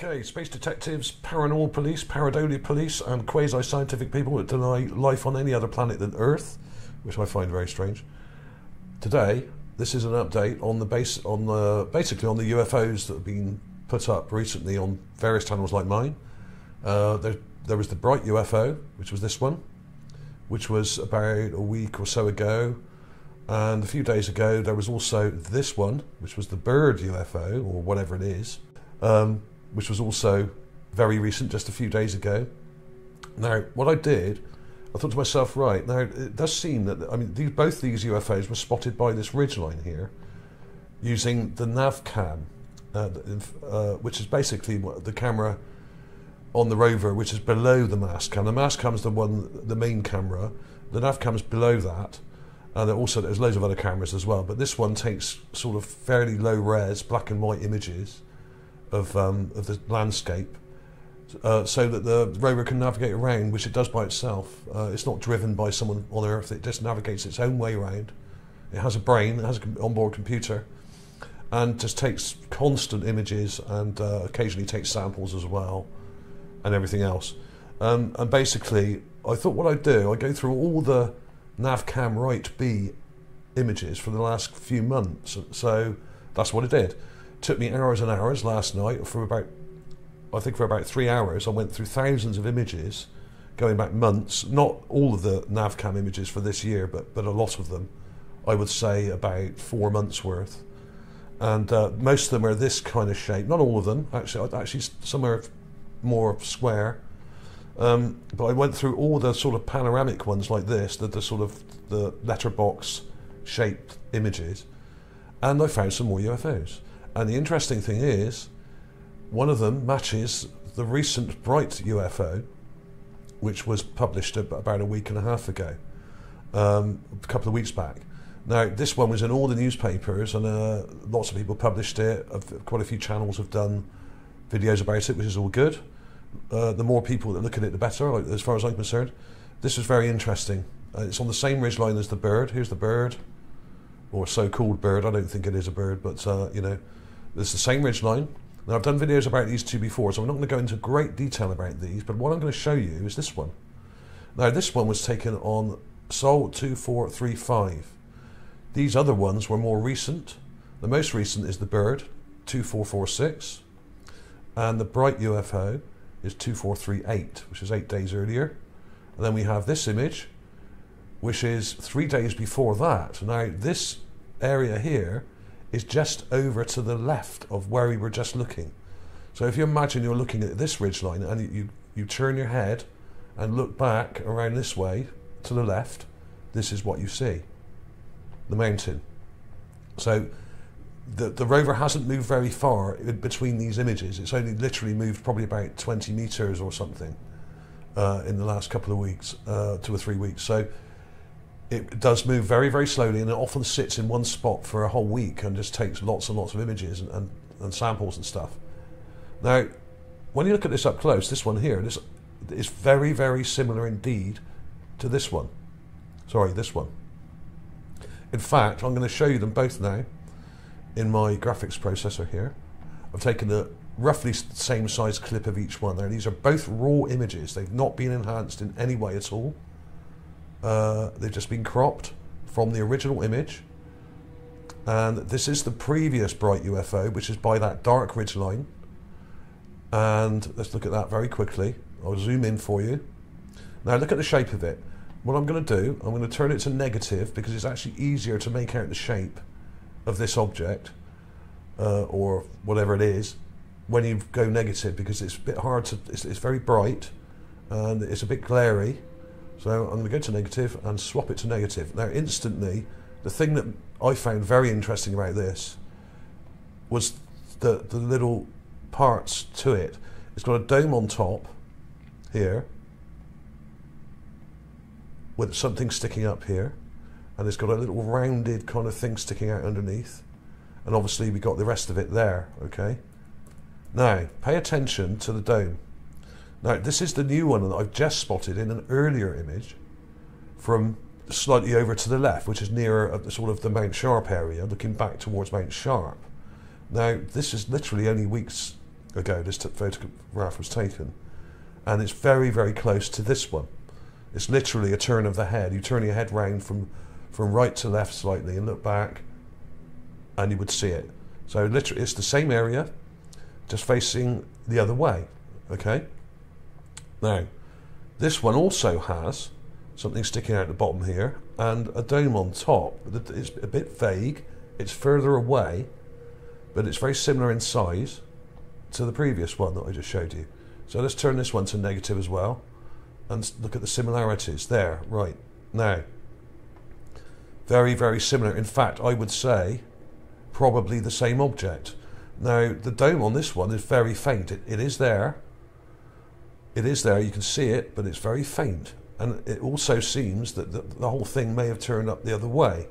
Okay, space detectives, paranormal police, pareidolia police, and quasi-scientific people that deny life on any other planet than Earth, which I find very strange. Today, this is an update on basically on the UFOs that have been put up recently on various channels like mine. There was the bright UFO, which was this one, which was about a week or so ago, and a few days ago there was also this one, which was the bird UFO, or whatever it is, which was also very recent, just a few days ago. Now, what I did, I thought to myself, right, now it does seem that, I mean, both these UFOs were spotted by this ridgeline here using the nav cam, which is basically the camera on the rover, which is below the mast cam. The mast cam's the main camera. The nav cam's below that, and there's loads of other cameras as well. But this one takes sort of fairly low res, black and white images of the landscape, so that the rover can navigate around, which it does by itself. It's not driven by someone on Earth. It just navigates its own way around. It has a brain. It has an onboard computer, and just takes constant images and occasionally takes samples as well, and everything else. And basically, I thought what I'd do, I'd go through all the NavCam Right B images for the last few months. So that's what I did. It took me hours and hours last night for about 3 hours. I went through thousands of images going back months. Not all of the NavCam images for this year, but a lot of them. I would say about 4 months worth. And most of them are this kind of shape. Not all of them, actually some are more square. But I went through all the sort of panoramic ones like this, the sort of the letterbox shaped images, and I found some more UFOs. And the interesting thing is, one of them matches the recent bright UFO, which was published about a week and a half ago, a couple of weeks back. Now, this one was in all the newspapers, and lots of people published it. Quite a few channels have done videos about it, which is all good. The more people that look at it, the better, as far as I'm concerned. This is very interesting. It's on the same ridgeline as the bird. Here's the bird, or so-called bird. I don't think it is a bird, but you know, it's the same ridgeline. Now, I've done videos about these two before, so I'm not going to go into great detail about these, but what I'm going to show you is this one. Now, this one was taken on Sol 2435. These other ones were more recent. The most recent is the bird, 2446, and the bright UFO is 2438, which is 8 days earlier. And then we have this image, which is 3 days before that. Now, this area here is just over to the left of where we were just looking. So if you imagine you're looking at this ridgeline and you turn your head and look back around this way to the left, this is what you see, the mountain. So the rover hasn't moved very far between these images. It's only literally moved probably about 20 meters or something in the last couple of weeks, 2 or 3 weeks. So it does move very, very slowly, and it often sits in one spot for a whole week and just takes lots and lots of images and samples and stuff. Now, when you look at this up close, this one here, this is very, very similar indeed to this one. Sorry, this one. In fact, I'm going to show you them both now in my graphics processor here. I've taken the roughly same size clip of each one. Now, these are both raw images. They've not been enhanced in any way at all. They've just been cropped from the original image. And this is the previous bright UFO, which is by that dark ridge line. And let's look at that very quickly. I'll zoom in for you. Now, look at the shape of it. What I'm going to do, I'm going to turn it to negative, because it's actually easier to make out the shape of this object, or whatever it is, when you go negative, because it's a bit hard to, it's very bright and it's a bit glary. So I'm going to go to negative and swap it to negative. Now, instantly, the thing that I found very interesting about this was the little parts to it. It's got a dome on top here with something sticking up here, and it's got a little rounded kind of thing sticking out underneath, and obviously we got the rest of it there. Okay, now pay attention to the dome. Now, this is the new one that I've just spotted in an earlier image from slightly over to the left, which is nearer sort of the Mount Sharp area, looking back towards Mount Sharp. Now, this is literally only weeks ago this photograph was taken, and it's very, very close to this one. It's literally a turn of the head. You turn your head round from right to left slightly and look back, and you would see it. So literally it's the same area, just facing the other way. Okay. Now, this one also has something sticking out the bottom here and a dome on top. It's a bit vague. It's further away, but it's very similar in size to the previous one that I just showed you. So let's turn this one to negative as well and look at the similarities there. Right, now, very, very similar. In fact, I would say probably the same object. Now, the dome on this one is very faint. It is there. It is there, you can see it, but it's very faint. And it also seems that the whole thing may have turned up the other way.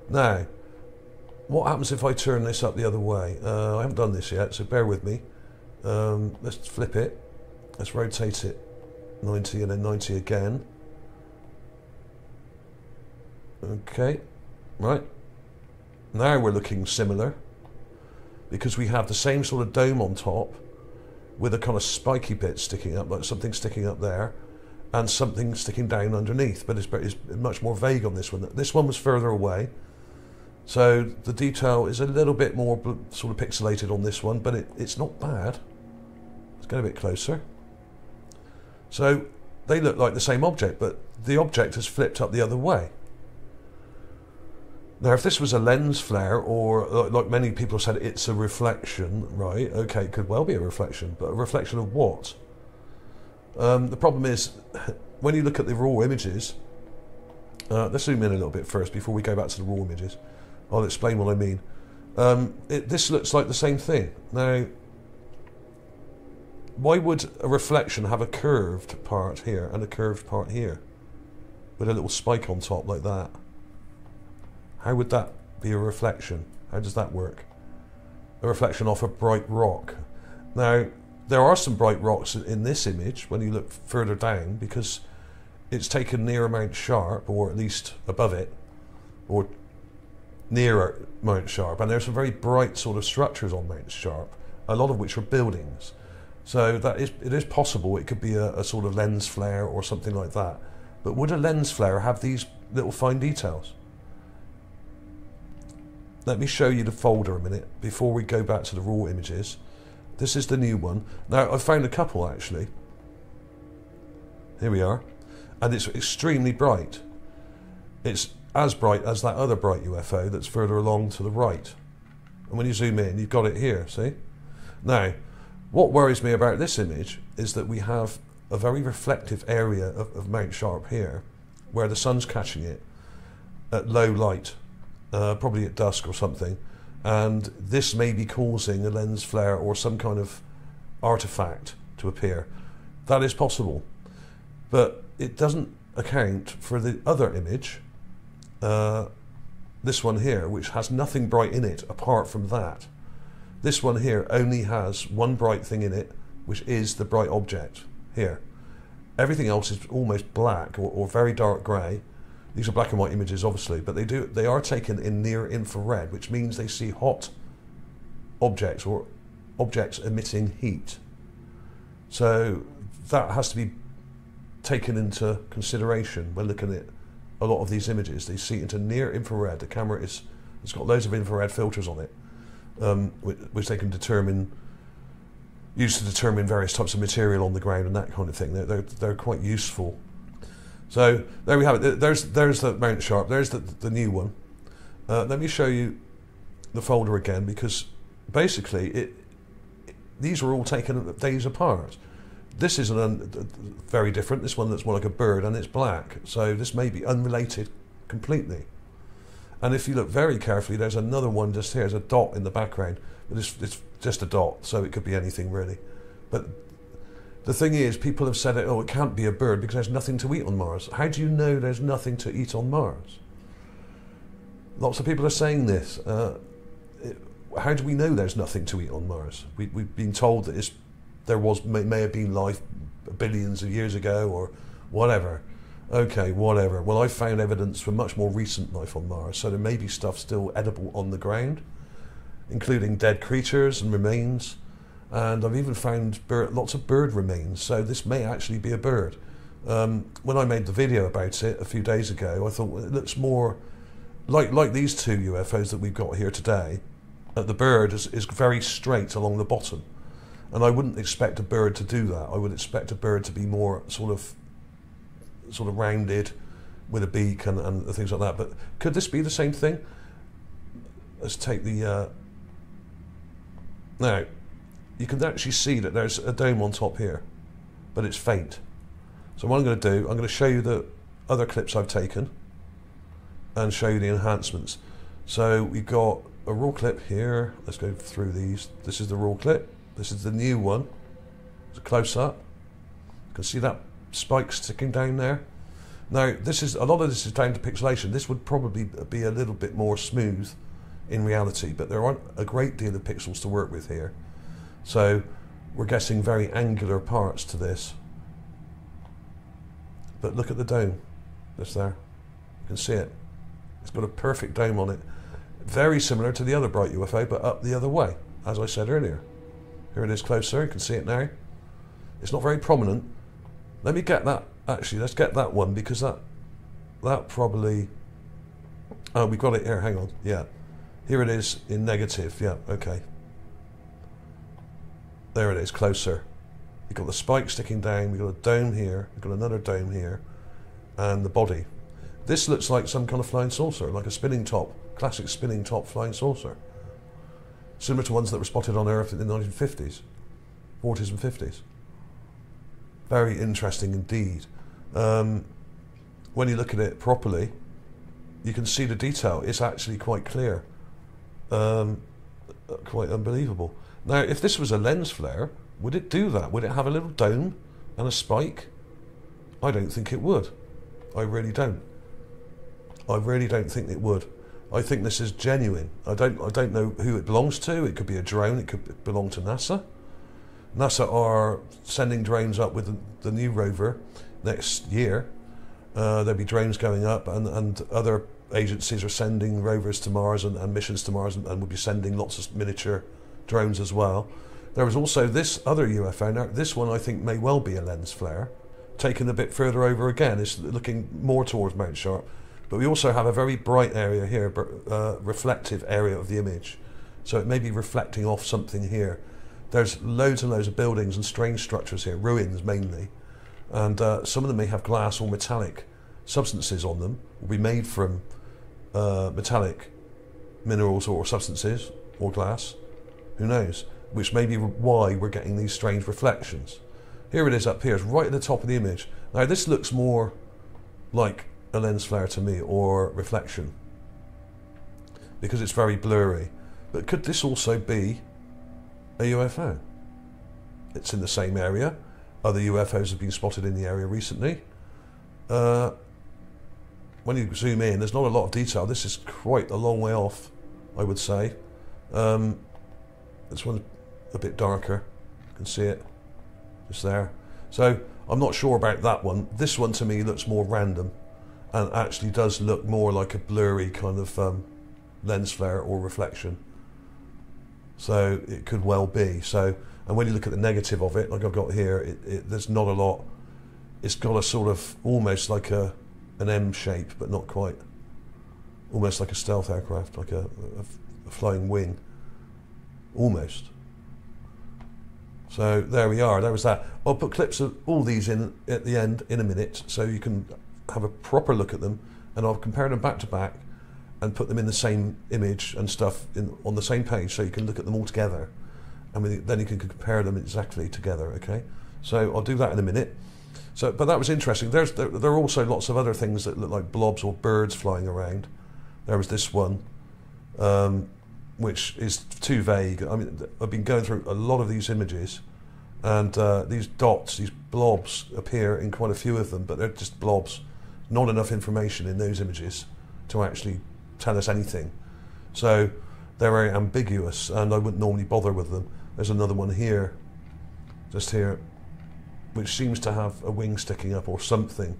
Now, what happens if I turn this up the other way? I haven't done this yet, so bear with me. Let's flip it. Let's rotate it 90 and then 90 again. Okay, right. Now we're looking similar because we have the same sort of dome on top with a kind of spiky bit sticking up, like something sticking up there, and something sticking down underneath, but it's much more vague on this one. This one was further away, so the detail is a little bit more sort of pixelated on this one, but it's not bad. Let's get a bit closer. So they look like the same object, but the object has flipped up the other way. Now, if this was a lens flare, or like many people have said, it's a reflection, right? Okay, it could well be a reflection, but a reflection of what? The problem is, when you look at the raw images, let's zoom in a little bit first before we go back to the raw images. I'll explain what I mean. This looks like the same thing. Now, why would a reflection have a curved part here and a curved part here with a little spike on top like that? How would that be a reflection? How does that work? A reflection off a bright rock. Now, there are some bright rocks in this image when you look further down, because it's taken near Mount Sharp, or at least above it, or nearer Mount Sharp, and there's some very bright sort of structures on Mount Sharp, a lot of which are buildings. So it is possible it could be a sort of lens flare or something like that. But would a lens flare have these little fine details? Let me show you the folder a minute before we go back to the raw images. This is the new one. Now, I've found a couple actually. Here we are. And it's extremely bright. It's as bright as that other bright UFO that's further along to the right. And when you zoom in, you've got it here, see? Now, what worries me about this image is that we have a very reflective area of Mount Sharp here, where the sun's catching it at low light. Probably at dusk or something, and this may be causing a lens flare or some kind of artifact to appear. That is possible, but it doesn't account for the other image, this one here, which has nothing bright in it apart from that. This one here only has one bright thing in it, which is the bright object here. Everything else is almost black or very dark grey. These are black and white images, obviously, but they are taken in near infrared, which means they see hot objects or objects emitting heat. So that has to be taken into consideration when looking at a lot of these images. They see into near infrared. The camera it's got loads of infrared filters on it, which they can use to determine various types of material on the ground and that kind of thing. They're quite useful. So there we have it. There's the Mount Sharp. There's the new one. Let me show you the folder again, because basically these were all taken days apart. This is very different. This one looks more like a bird, and it's black. So this may be unrelated completely. And if you look very carefully, there's another one just here. There's a dot in the background. It's just a dot, so it could be anything really. But the thing is, people have said, it can't be a bird because there's nothing to eat on Mars. How do you know there's nothing to eat on Mars? Lots of people are saying this. How do we know there's nothing to eat on Mars? We've been told that may have been life billions of years ago or whatever. Okay, whatever. Well, I found evidence for much more recent life on Mars, so there may be stuff still edible on the ground, including dead creatures and remains. and I've even found lots of bird remains, so this may actually be a bird. When I made the video about it a few days ago, I thought, well, it looks more like these two UFOs that we've got here today. The bird is very straight along the bottom, and I wouldn't expect a bird to do that. I would expect a bird to be more sort of rounded with a beak and things like that. But could this be the same thing? Let's take the now you can actually see that there's a dome on top here, but it's faint. So what I'm going to do, I'm going to show you the other clips I've taken and show you the enhancements. So we've got a raw clip here. Let's go through these. This is the raw clip. This is the new one. It's a close up. You can see that spike sticking down there. Now, a lot of this is down to pixelation. This would probably be a little bit more smooth in reality, but there aren't a great deal of pixels to work with here. So we're getting very angular parts to this. But look at the dome. That's there. You can see it. It's got a perfect dome on it. Very similar to the other bright UFO, but up the other way, as I said earlier. Here it is closer. You can see it now. It's not very prominent. Let me get that. Actually, let's get that one, because that probably... Oh, we've got it here. Hang on. Yeah. Here it is in negative. Yeah, okay. There it is, closer. We've got the spike sticking down. We've got a dome here. We've got another dome here. And the body. This looks like some kind of flying saucer, like a spinning top. Classic spinning top flying saucer. Similar to ones that were spotted on Earth in the 1950s. 40s and 50s. Very interesting indeed. When you look at it properly, you can see the detail. It's actually quite clear. Quite unbelievable. Now, if this was a lens flare, would it do that? Would it have a little dome and a spike? I don't think it would. I really don't. I really don't think it would. I think this is genuine. I don't know who it belongs to. It could be a drone. It could belong to NASA. NASA are sending drones up with the new rover next year. There'll be drones going up, and other agencies are sending rovers to Mars and missions to Mars, and will be sending lots of miniature drones as well. There was also this other UFO. Now, this one I think may well be a lens flare, taken a bit further over again. It's looking more towards Mount Sharp. But we also have a very bright area here, reflective area of the image. So it may be reflecting off something here. There's loads and loads of buildings and strange structures here, ruins mainly. And some of them may have glass or metallic substances on them, will be made from metallic minerals or substances, or glass, who knows, which may be why we're getting these strange reflections. Here it is up here, it's right at the top of the image. Now this looks more like a lens flare to me, or reflection, because it's very blurry. But could this also be a UFO? It's in the same area. Other UFOs have been spotted in the area recently. When you zoom in, there's not a lot of detail. This is quite a long way off, I would say. This one's a bit darker. You can see it just there. So I'm not sure about that one. This one to me looks more random, and actually does look more like a blurry kind of lens flare or reflection. So it could well be. So, and when you look at the negative of it, like I've got here, there's not a lot. It's got a sort of almost like an M shape, but not quite. Almost like a stealth aircraft, like a flying wing, almost. So there we are. There was that. I'll put clips of all these in at the end in a minute, so you can have a proper look at them, and I'll compare them back to back and put them in the same image and stuff on the same page, so you can look at them all together, and then you can compare them exactly together. Okay, so I'll do that in a minute. So, but that was interesting. There are also lots of other things that look like blobs or birds flying around. There was this one, which is too vague. I mean, I've been going through a lot of these images, and these dots, these blobs appear in quite a few of them, but they're just blobs. Not enough information in those images to actually tell us anything. So they're very ambiguous, and I wouldn't normally bother with them. There's another one here, just here, which seems to have a wing sticking up or something,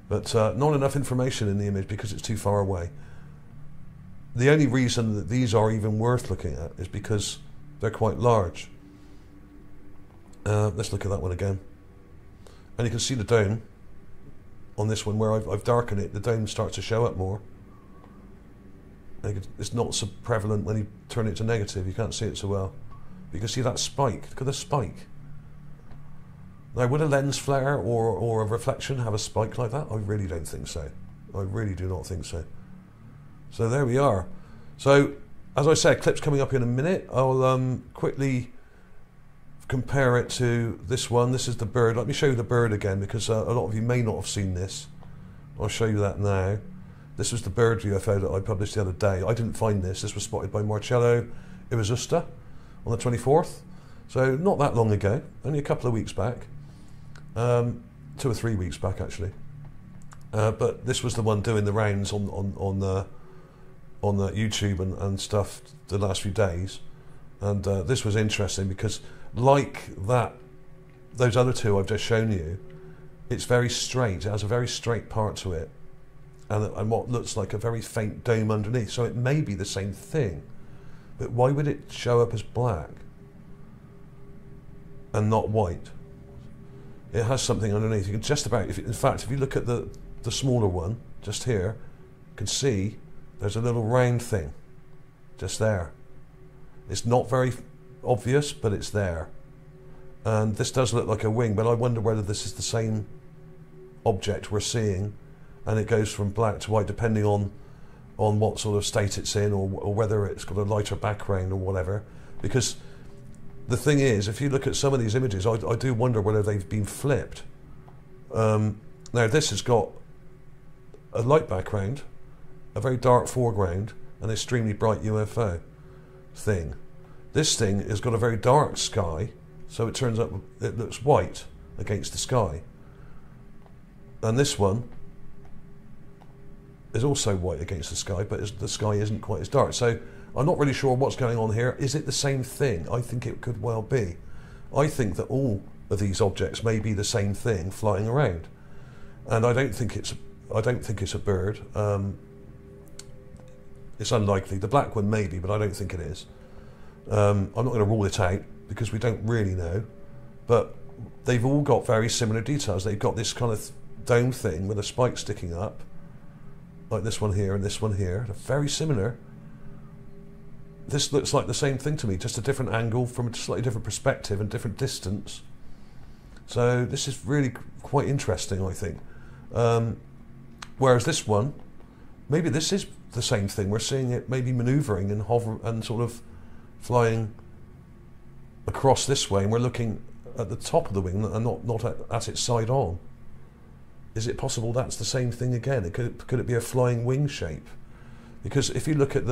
but not enough information in the image because it's too far away. The only reason that these are even worth looking at is because they're quite large. Let's look at that one again. And you can see the dome on this one where I've darkened it. The dome starts to show up more. It's not so prevalent when you turn it to negative. You can't see it so well. You can see that spike. Look at the spike. Now, would a lens flare or a reflection have a spike like that? I really don't think so. I really do not think so. So there we are. So, as I said, clip's coming up in a minute. I'll quickly compare it to this one. This is the bird. Let me show you the bird again, because a lot of you may not have seen this. I'll show you that now. This was the bird UFO that I published the other day. I didn't find this. This was spotted by Marcello Irazusta on the 24th. So not that long ago, only a couple of weeks back. 2 or 3 weeks back, actually. But this was the one doing the rounds on the YouTube and stuff the last few days. And this was interesting because, like those other two I've just shown you, it's very straight. It has a very straight part to it, and what looks like a very faint dome underneath. So it may be the same thing, but why would it show up as black and not white? It has something underneath. You can just about, in fact, if you look at the smaller one just here, you can see there's a little round thing just there. It's not very obvious, but it's there. And this does look like a wing, but I wonder whether this is the same object we're seeing, and it goes from black to white depending on what sort of state it's in, or whether it's got a lighter background or whatever. Because the thing is, if you look at some of these images, I do wonder whether they've been flipped. Now this has got a light background, a very dark foreground, an extremely bright UFO thing. This thing has got a very dark sky, so it turns up, it looks white against the sky. And this one is also white against the sky, but the sky isn't quite as dark. So I'm not really sure what's going on here. Is it the same thing? I think it could well be. I think that all of these objects may be the same thing flying around, and I don't think it's a bird. It's unlikely. The black one maybe, but I don't think it is. I'm not going to rule it out because we don't really know, but they've all got very similar details. They've got this kind of dome thing with a spike sticking up, like this one here and this one here. They're very similar. This looks like the same thing to me, just a different angle from a slightly different perspective and different distance. So this is really quite interesting, I think. Whereas this one, maybe this is the same thing. We're seeing it maybe manoeuvring and hover and sort of flying across this way, and we're looking at the top of the wing and not at its side on. Is it possible that's the same thing again? Could it be a flying wing shape? Because if you look at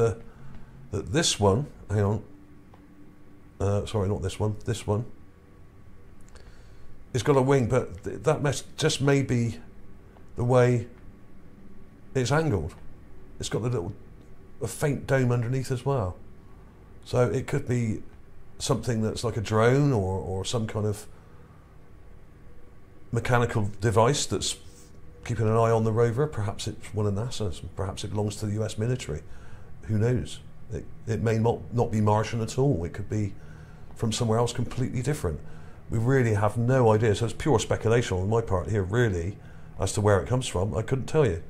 this one, hang on, sorry, not this one, this one, it's got a wing, but that just may be the way it's angled. It's got a faint dome underneath as well. So it could be something that's like a drone or some kind of mechanical device that's keeping an eye on the rover. Perhaps it's one of NASA's, perhaps it belongs to the US military. Who knows? It may not be Martian at all. It could be from somewhere else completely different. We really have no idea. So it's pure speculation on my part here, really, as to where it comes from. I couldn't tell you.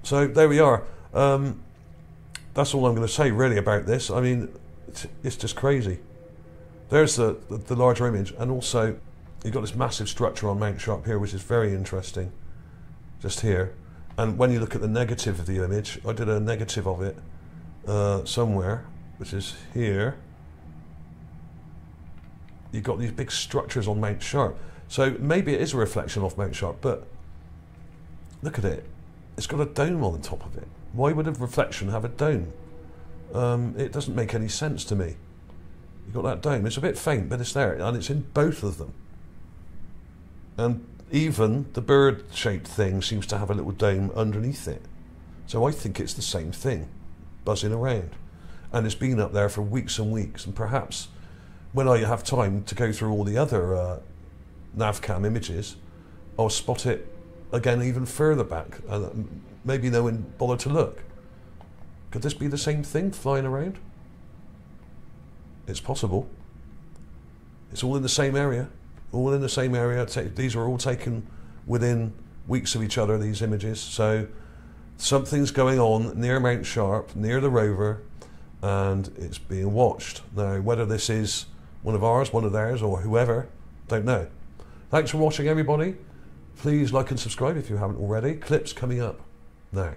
So there we are. That's all I'm going to say really about this. I mean, it's just crazy. There's the larger image, and also you've got this massive structure on Mount Sharp here, which is very interesting, just here. And when you look at the negative of the image, I did a negative of it somewhere, which is here. You've got these big structures on Mount Sharp. So maybe it is a reflection off Mount Sharp, but look at it. It's got a dome on the top of it. Why would a reflection have a dome? It doesn't make any sense to me. You've got that dome. It's a bit faint, but it's there, and it's in both of them. And even the bird-shaped thing seems to have a little dome underneath it. So I think it's the same thing, buzzing around. And it's been up there for weeks and weeks, and perhaps when I have time to go through all the other navcam images, I'll spot it again even further back, and maybe no one bothered to look. Could this be the same thing flying around? It's possible. It's all in the same area. all in the same area. These were all taken within weeks of each other, these images. So something's going on near Mount Sharp, near the rover, and it's being watched. Now, whether this is one of ours, one of theirs, or whoever, don't know. Thanks for watching, everybody. Please like and subscribe if you haven't already. Clips coming up now.